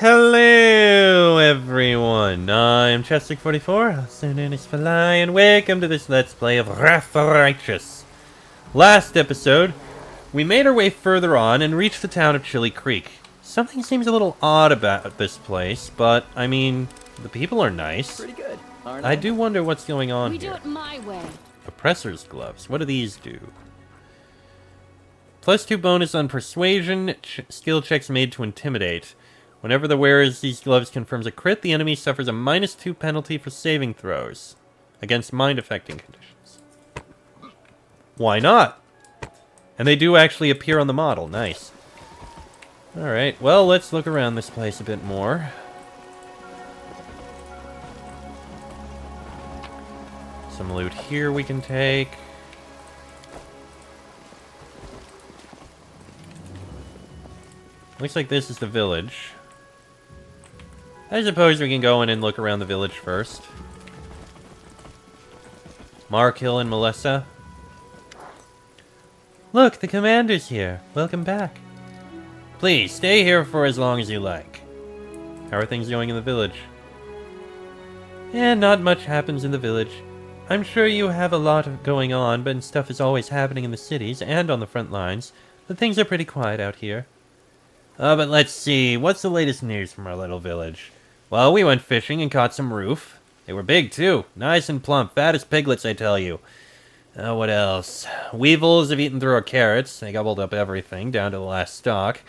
Hello, everyone. I'm Chester44, also known as Falai, and welcome to this Let's Play of Wrath the Righteous. Last episode, we made our way further on and reached the town of Chili Creek. Something seems a little odd about this place, but, I mean, the people are nice. Pretty good, aren't I do wonder what's going on We here. do it my way. Oppressor's gloves. What do these do? +2 bonus on persuasion. Skill checks made to intimidate. Whenever the wearer of these gloves confirms a crit, the enemy suffers a -2 penalty for saving throws against mind-affecting conditions. Why not? And they do actually appear on the model. Nice. Alright, well, let's look around this place a bit more. Some loot here we can take. Looks like this is the village. I suppose we can go in and look around the village first. Markill and Melissa. Look, the commander's here. Welcome back. Please, stay here for as long as you like. How are things going in the village? Not much happens in the village. I'm sure you have a lot going on, but stuff is always happening in the cities and on the front lines. But things are pretty quiet out here. But let's see. What's the latest news from our little village? Well, we went fishing and caught some roof. They were big, too. Nice and plump. Fat as piglets, I tell you. What else? Weevils have eaten through our carrots. They gobbled up everything, down to the last stalk.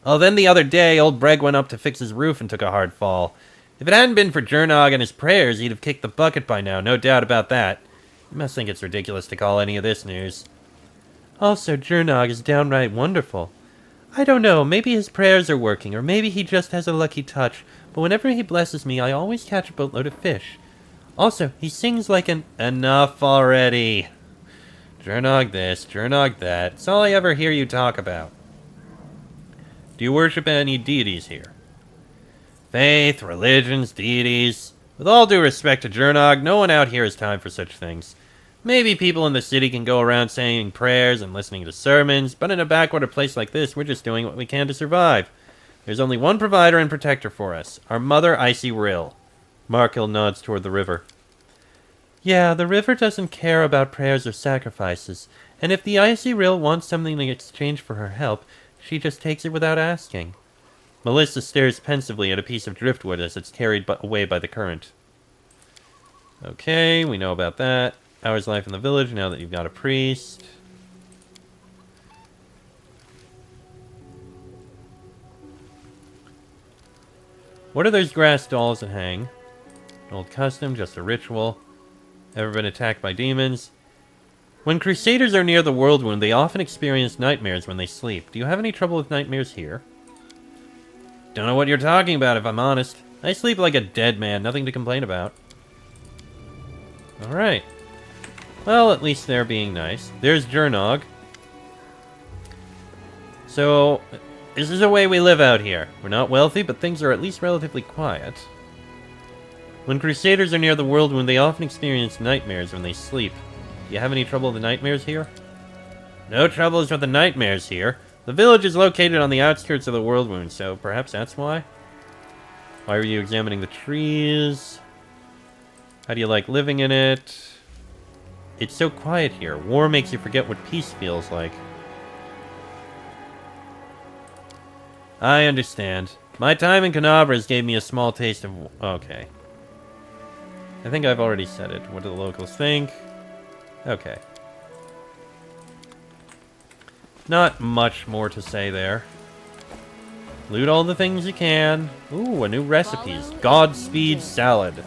Oh, then the other day, old Breg went up to fix his roof and took a hard fall. If it hadn't been for Jernog and his prayers, he'd have kicked the bucket by now, no doubt about that. You must think it's ridiculous to call any of this news. Also, Jernog is downright wonderful. I don't know, maybe his prayers are working, or maybe he just has a lucky touch, but whenever he blesses me, I always catch a boatload of fish. Also, he sings like an... Enough already. Jernog this, Jernog that. It's all I ever hear you talk about. Do you worship any deities here? Faith, religions, deities. With all due respect to Jernog, no one out here has time for such things. Maybe people in the city can go around saying prayers and listening to sermons, but in a backwater place like this, we're just doing what we can to survive. There's only one provider and protector for us, our mother, Icy Rill. Markill nods toward the river. Yeah, the river doesn't care about prayers or sacrifices, and if the Icy Rill wants something in exchange for her help, she just takes it without asking. Melissa stares pensively at a piece of driftwood as it's carried away by the current. Okay, we know about that. Hour's life in the village now that you've got a priest. What are those grass dolls that hang? An old custom, just a ritual. Ever been attacked by demons? When crusaders are near the world wound, they often experience nightmares when they sleep. Do you have any trouble with nightmares here? Don't know what you're talking about, if I'm honest. I sleep like a dead man, nothing to complain about. Alright. Well, at least they're being nice. There's Jernog. So, this is the way we live out here. We're not wealthy, but things are at least relatively quiet. When crusaders are near the world wound, they often experience nightmares when they sleep. Do you have any trouble with the nightmares here? No troubles with the nightmares here. The village is located on the outskirts of the world wound, so perhaps that's why? Why were you examining the trees? How do you like living in it? It's so quiet here. War makes you forget what peace feels like. I understand. My time in Canabras gave me a small taste of... Okay. I think I've already said it. What do the locals think? Okay. Not much more to say there. Loot all the things you can. Ooh, a new recipes. Godspeed salad.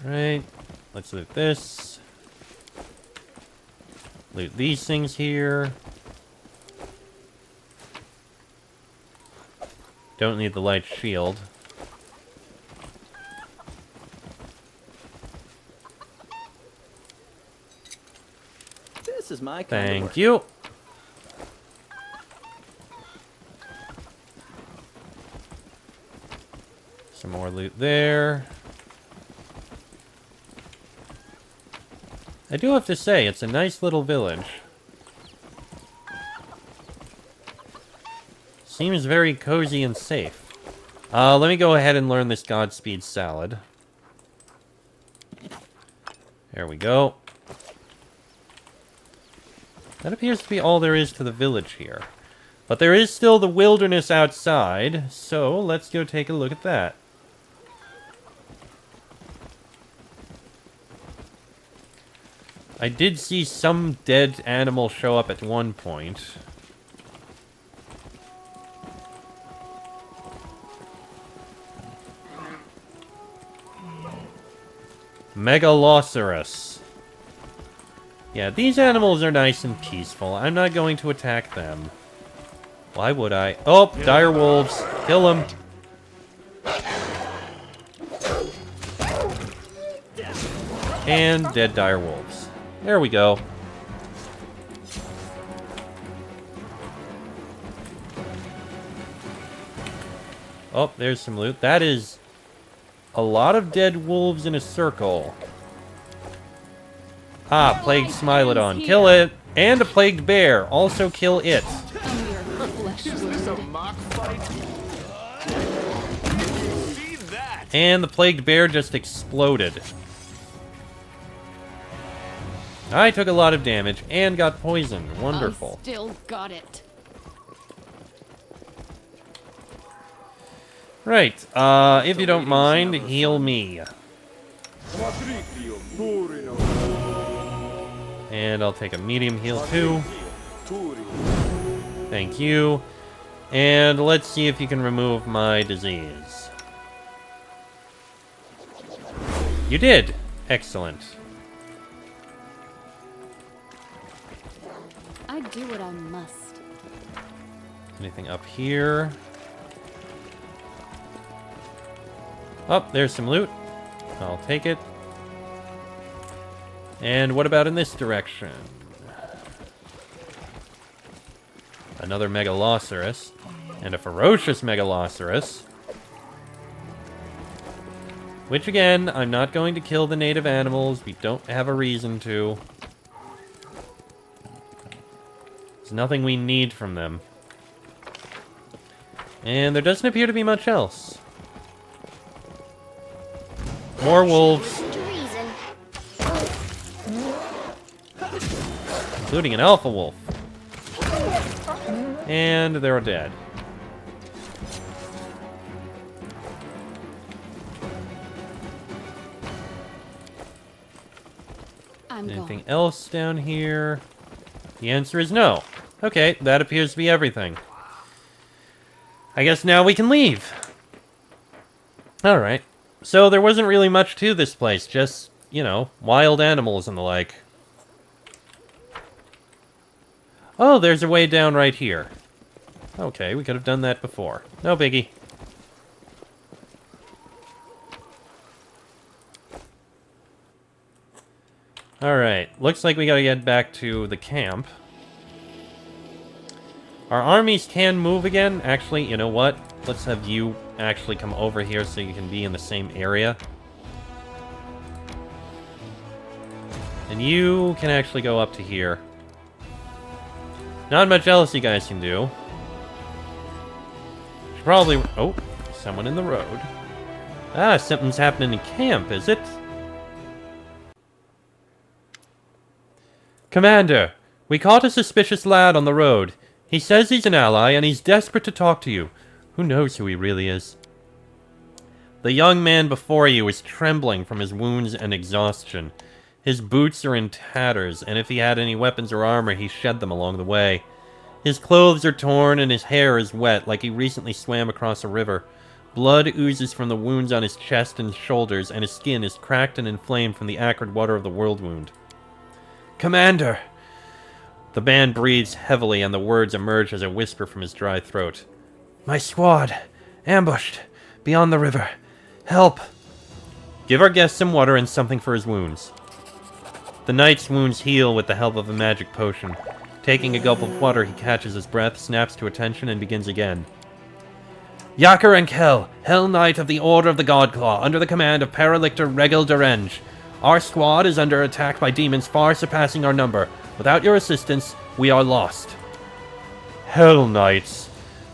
Right. Let's loot this. Loot these things here. Don't need the light shield. This is my kind of work. Thank you. Some more loot there. I do have to say, it's a nice little village. Seems very cozy and safe. Let me go ahead and learn this Godspeed salad. There we go. That appears to be all there is to the village here. But there is still the wilderness outside, so let's go take a look at that. I did see some dead animal show up at one point. Megaloceros. Yeah, these animals are nice and peaceful. I'm not going to attack them. Why would I? Oh, dire wolves. Kill them. And dead dire wolves. There we go. Oh, there's some loot. That is a lot of dead wolves in a circle. Ah, plagued Smilodon. Kill it. And a plagued bear. Also kill it. Is this a mock fight? See that? And the plagued bear just exploded. I took a lot of damage and got poisoned. Wonderful. Still got it. Right, if you don't mind, heal me. And I'll take a medium heal too. Thank you. And let's see if you can remove my disease. You did! Excellent. I do what I must. Anything up here? Oh, there's some loot. I'll take it. And what about in this direction? Another Megaloceros. And a ferocious Megaloceros. Which again, I'm not going to kill the native animals. We don't have a reason to. There's nothing we need from them. And there doesn't appear to be much else. More wolves. Including an alpha wolf. And they're dead. Anything else down here? The answer is no. Okay, that appears to be everything. I guess now we can leave. Alright. So there wasn't really much to this place, just, you know, wild animals and the like. Oh, there's a way down right here. Okay, we could have done that before. No biggie. Alright, looks like we gotta get back to the camp. Our armies can move again. Actually, you know what? Let's have you actually come over here so you can be in the same area. And you can actually go up to here. Not much else you guys can do. Should probably... Oh, someone in the road. Ah, something's happening in camp, is it? Commander, we caught a suspicious lad on the road. He says he's an ally, and he's desperate to talk to you. Who knows who he really is? The young man before you is trembling from his wounds and exhaustion. His boots are in tatters, and if he had any weapons or armor, he shed them along the way. His clothes are torn, and his hair is wet, like he recently swam across a river. Blood oozes from the wounds on his chest and shoulders, and his skin is cracked and inflamed from the acrid water of the world wound. Commander! The man breathes heavily, and the words emerge as a whisper from his dry throat. My squad! Ambushed! Beyond the river! Help! Give our guest some water and something for his wounds. The knight's wounds heal with the help of a magic potion. Taking a gulp of water, he catches his breath, snaps to attention, and begins again. Yakar and Kel, Hell Knight of the Order of the Godclaw, under the command of Paralictor Regil Derenge. Our squad is under attack by demons far surpassing our number. Without your assistance, we are lost. Hell Knights.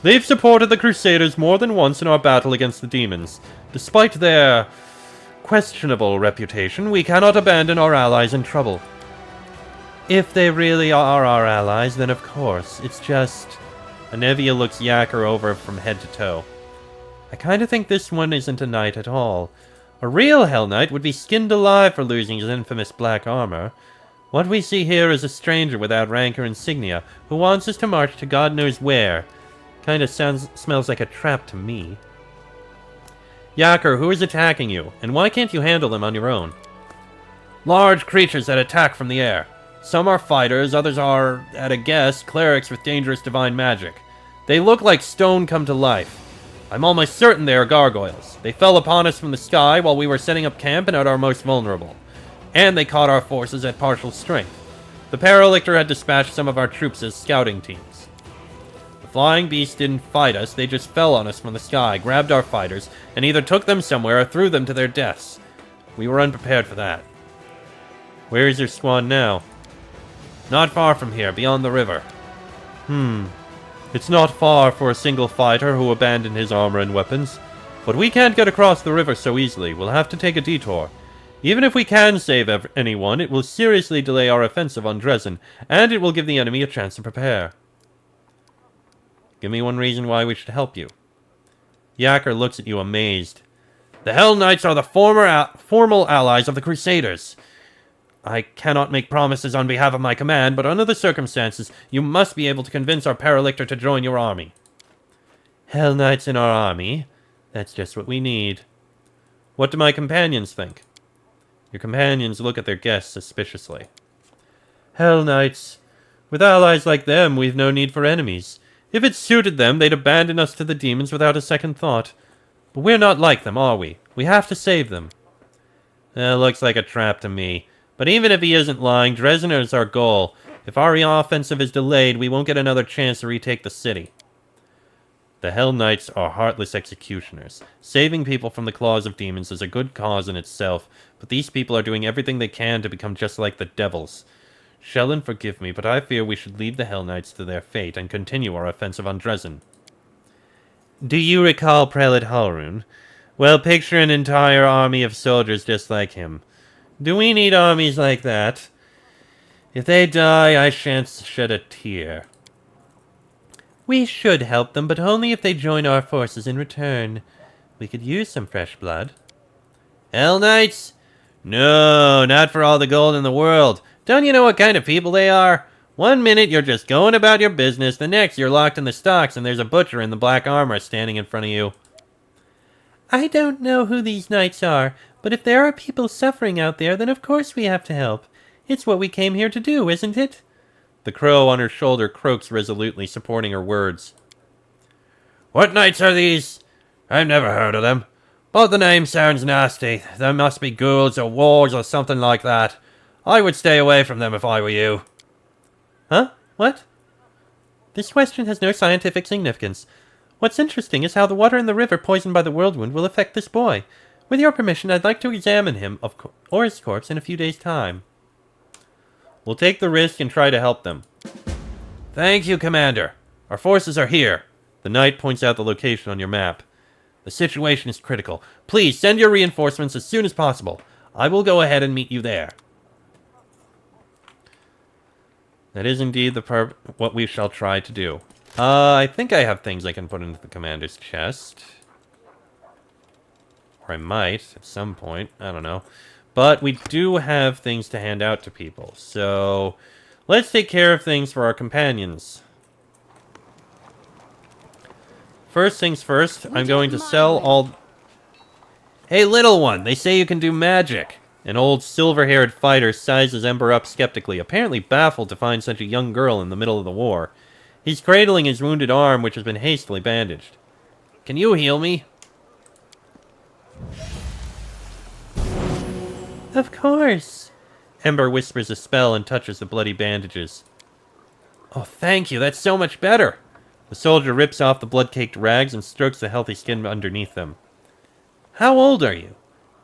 They've supported the Crusaders more than once in our battle against the demons. Despite their questionable reputation, we cannot abandon our allies in trouble. If they really are our allies, then of course. It's just... Anevia looks Yacker over from head to toe. I kinda think this one isn't a knight at all. A real Hell Knight would be skinned alive for losing his infamous black armor. What we see here is a stranger without rank or insignia, who wants us to march to God knows where. Kinda smells like a trap to me. Yacker, who is attacking you, and why can't you handle them on your own? Large creatures that attack from the air. Some are fighters, others are, at a guess, clerics with dangerous divine magic. They look like stone come to life. I'm almost certain they are gargoyles. They fell upon us from the sky while we were setting up camp and at our most vulnerable. And they caught our forces at partial strength. The Paralictor had dispatched some of our troops as scouting teams. The flying beasts didn't fight us, they just fell on us from the sky, grabbed our fighters, and either took them somewhere or threw them to their deaths. We were unprepared for that. Where is your squad now? Not far from here, beyond the river. It's not far for a single fighter who abandoned his armor and weapons. But we can't get across the river so easily. We'll have to take a detour. Even if we can save anyone, it will seriously delay our offensive on Dresden, and it will give the enemy a chance to prepare. Give me one reason why we should help you. Yacker looks at you amazed. The Hell Knights are the formal allies of the Crusaders. I cannot make promises on behalf of my command, but under the circumstances, you must be able to convince our Paralictor to join your army. Hell Knights in our army? That's just what we need. What do my companions think? Your companions look at their guests suspiciously. Hell Knights. With allies like them, we've no need for enemies. If it suited them, they'd abandon us to the demons without a second thought. But we're not like them, are we? We have to save them. That looks like a trap to me. But even if he isn't lying, Dresden is our goal. If our offensive is delayed, we won't get another chance to retake the city. The Hell Knights are heartless executioners. Saving people from the claws of demons is a good cause in itself, but these people are doing everything they can to become just like the devils. Shellen, forgive me, but I fear we should leave the Hell Knights to their fate and continue our offensive on Dresden. Do you recall Prelate Halrun? Well, picture an entire army of soldiers just like him. Do we need armies like that? If they die, I shan't shed a tear. We should help them, but only if they join our forces in return. We could use some fresh blood. Hell Knights? No, not for all the gold in the world. Don't you know what kind of people they are? One minute you're just going about your business, the next you're locked in the stocks and there's a butcher in the black armor standing in front of you. I don't know who these knights are, but if there are people suffering out there, then of course we have to help. It's what we came here to do, isn't it? The crow on her shoulder croaks resolutely, supporting her words. What knights are these? I've never heard of them. But the name sounds nasty. There must be ghouls or wargs or something like that. I would stay away from them if I were you. Huh? What? This question has no scientific significance. What's interesting is how the water in the river poisoned by the whirlwind will affect this boy. With your permission, I'd like to examine him, or his corpse, in a few days' time. We'll take the risk and try to help them. Thank you, Commander. Our forces are here. The knight points out the location on your map. The situation is critical. Please, send your reinforcements as soon as possible. I will go ahead and meet you there. That is indeed what we shall try to do. I think I have things I can put into the commander's chest. Or I might, at some point. I don't know. But we do have things to hand out to people. So, let's take care of things for our companions. First things first, I'm going to sell all... Hey, little one! They say you can do magic! An old silver-haired fighter sizes Ember up skeptically, apparently baffled to find such a young girl in the middle of the war. He's cradling his wounded arm, which has been hastily bandaged. Can you heal me? Of course. Ember whispers a spell and touches the bloody bandages. Oh, thank you, that's so much better. The soldier rips off the blood-caked rags and strokes the healthy skin underneath them. How old are you?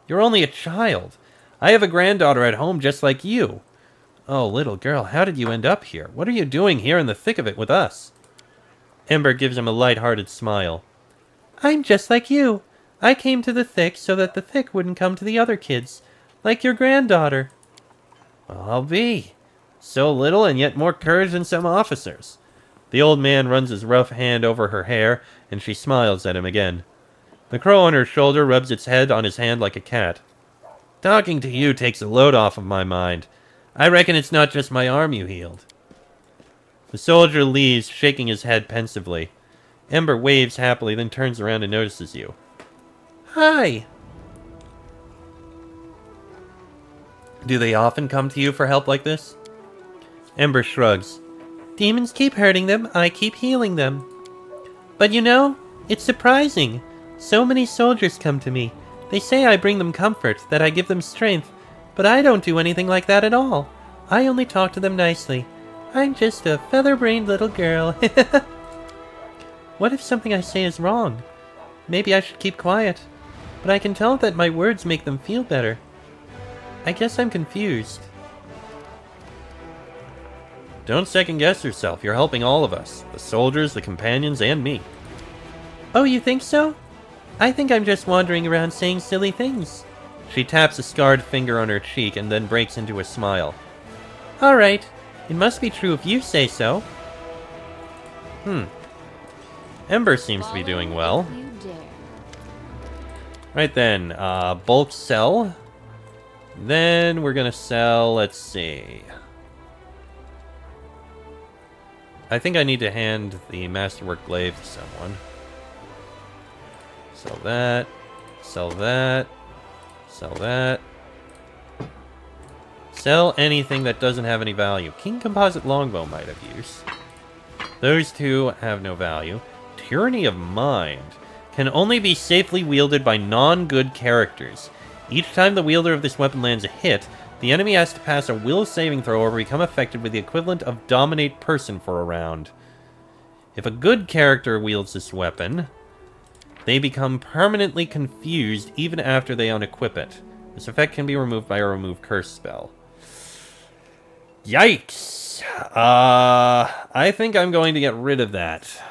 You're only a child. I have a granddaughter at home just like you. Oh, little girl, how did you end up here? What are you doing here in the thick of it with us? Ember gives him a light-hearted smile. I'm just like you. I came to the Thick so that the Thick wouldn't come to the other kids. Like your granddaughter. Well, I'll be. So little and yet more courage than some officers. The old man runs his rough hand over her hair, and she smiles at him again. The crow on her shoulder rubs its head on his hand like a cat. Talking to you takes a load off of my mind. I reckon it's not just my arm you healed. The soldier leaves, shaking his head pensively. Ember waves happily, then turns around and notices you. Hi! Do they often come to you for help like this? Ember shrugs. Demons keep hurting them, I keep healing them. But you know, it's surprising. So many soldiers come to me. They say I bring them comfort, that I give them strength. But I don't do anything like that at all. I only talk to them nicely. I'm just a feather-brained little girl. What if something I say is wrong? Maybe I should keep quiet. But I can tell that my words make them feel better. I guess I'm confused. Don't second-guess yourself. You're helping all of us. The soldiers, the companions, and me. Oh, you think so? I think I'm just wandering around saying silly things. She taps a scarred finger on her cheek and then breaks into a smile. All right. It must be true if you say so. Ember seems to be doing well. If you dare. Right then, bulk sell. Then we're gonna sell, let's see. I think I need to hand the Masterwork Glaive to someone. Sell that. Sell that. Sell that. Sell anything that doesn't have any value. King Composite Longbow might have use. Those two have no value. Tyranny of Mind can only be safely wielded by non-good characters. Each time the wielder of this weapon lands a hit, the enemy has to pass a will saving throw or become affected with the equivalent of Dominate Person for a round. If a good character wields this weapon, they become permanently confused even after they unequip it. This effect can be removed by a Remove Curse spell. Yikes! I think I'm going to get rid of that.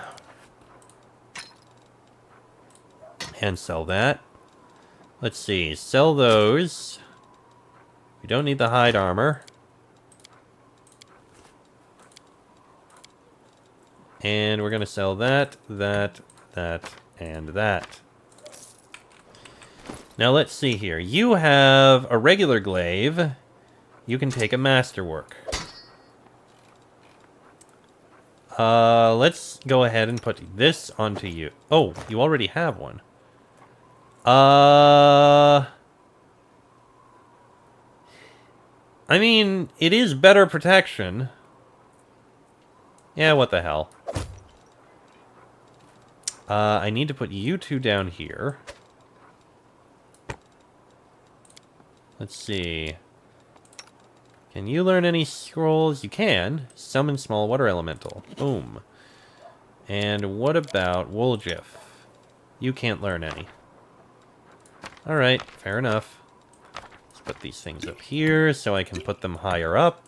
And sell that. Let's see, sell those. We don't need the hide armor. And we're going to sell that, that, and that. Now let's see here. You have a regular glaive. You can take a masterwork. Let's go ahead and put this onto you. Oh, you already have one. I mean, it is better protection. Yeah, what the hell. I need to put you two down here. Let's see. Can you learn any scrolls? You can. Summon small water elemental. Boom. And what about Woljif? You can't learn any. Alright, fair enough. Let's put these things up here so I can put them higher up.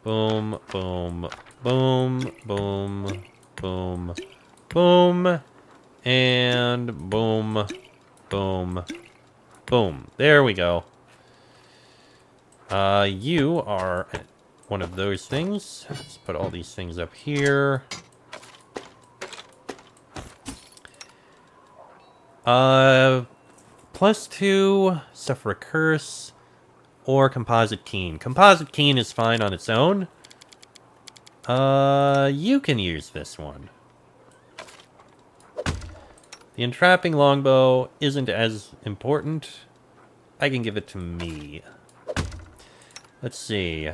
Boom, boom, boom, boom, boom, boom, and boom, boom, boom. There we go. You are one of those things. Let's put all these things up here. +2, suffer a curse, or composite keen. Composite keen is fine on its own. You can use this one. The entrapping longbow isn't as important. I can give it to me. Let's see.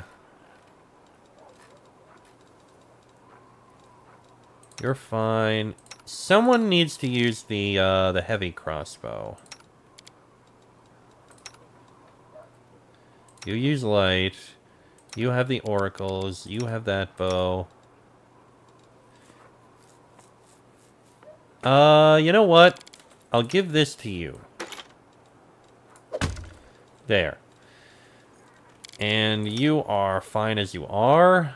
You're fine. Someone needs to use the heavy crossbow. You use light. You have the oracles. You have that bow. You know what? I'll give this to you. There. And you are fine as you are.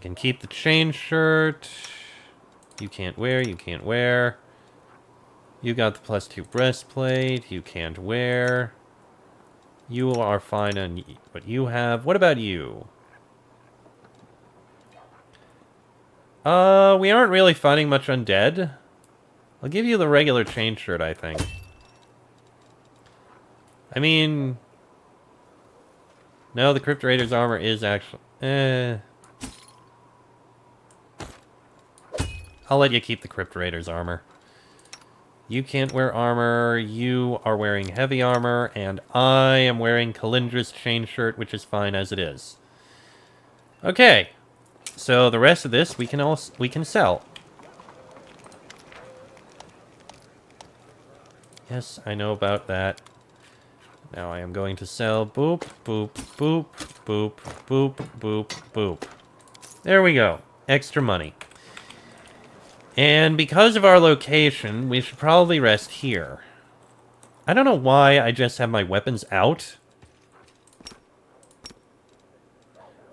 can keep the chain shirt. You can't wear, you can't wear. You got the +2 breastplate, you can't wear. You are fine on what you have. What about you? We aren't really fighting much undead. I'll give you the regular chain shirt, I think. I mean... No, the Crypt Raider's armor is actually... I'll let you keep the Crypt Raider's armor. You can't wear armor, you are wearing heavy armor, and I am wearing Kalindra's chain shirt, which is fine as it is. Okay. So the rest of this we can sell. Yes, I know about that. Now I am going to sell boop, boop, boop, boop, boop, boop, boop. There we go. Extra money. And because of our location, we should probably rest here. I don't know why I just have my weapons out.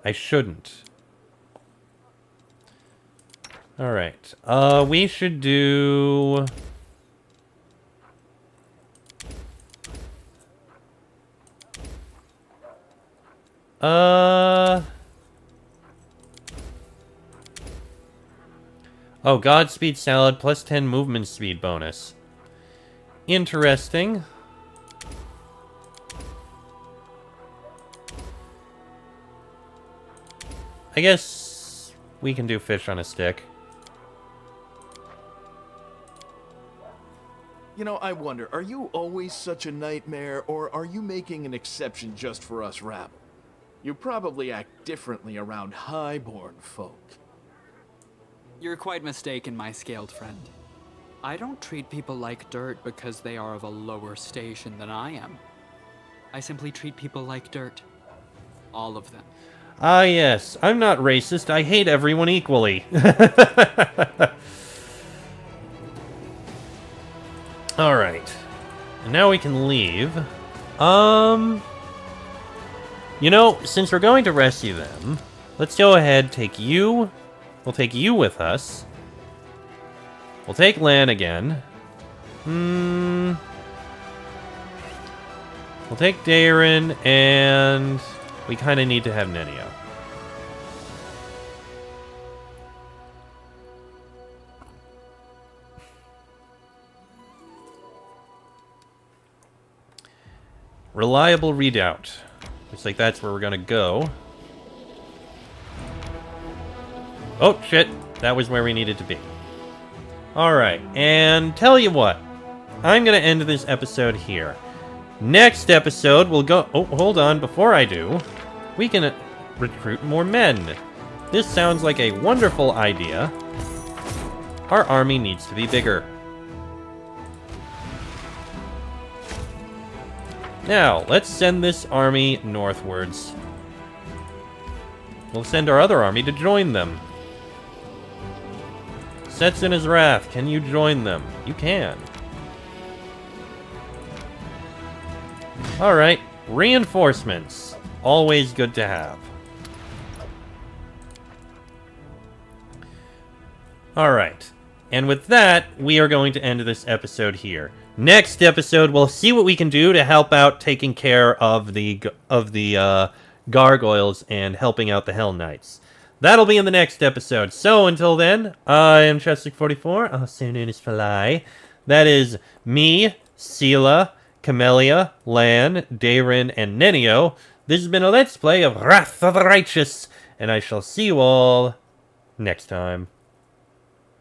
I shouldn't. Alright. We should do... Oh, Godspeed Salad, +10 movement speed bonus. Interesting. I guess we can do fish on a stick. You know, I wonder, are you always such a nightmare, or are you making an exception just for us rabble? You probably act differently around highborn folk. You're quite mistaken, my scaled friend. I don't treat people like dirt because they are of a lower station than I am. I simply treat people like dirt. All of them. Ah, yes. I'm not racist. I hate everyone equally. Alright. And now we can leave. You know, since we're going to rescue them, let's go ahead, take you. We'll take you with us. We'll take Lan again. We'll take Darren, and we kind of need to have Nenio. Reliable redoubt. Looks like that's where we're gonna go. Oh, shit. That was where we needed to be. Alright, and tell you what. I'm gonna end this episode here. Next episode, we'll go... Oh, hold on. Before I do, we can recruit more men. This sounds like a wonderful idea. Our army needs to be bigger. Now, let's send this army northwards. We'll send our other army to join them. Setsun Wrath, can you join them? You can. Alright, reinforcements. Always good to have. Alright, and with that, we are going to end this episode here. Next episode, we'll see what we can do to help out taking care of the gargoyles and helping out the Hell Knights. That'll be in the next episode. So until then, I am Chestic44, also known as Fly. That is me, Sela, Camellia, Lan, Darren, and Nenio. This has been a Let's Play of Wrath of the Righteous, and I shall see you all next time.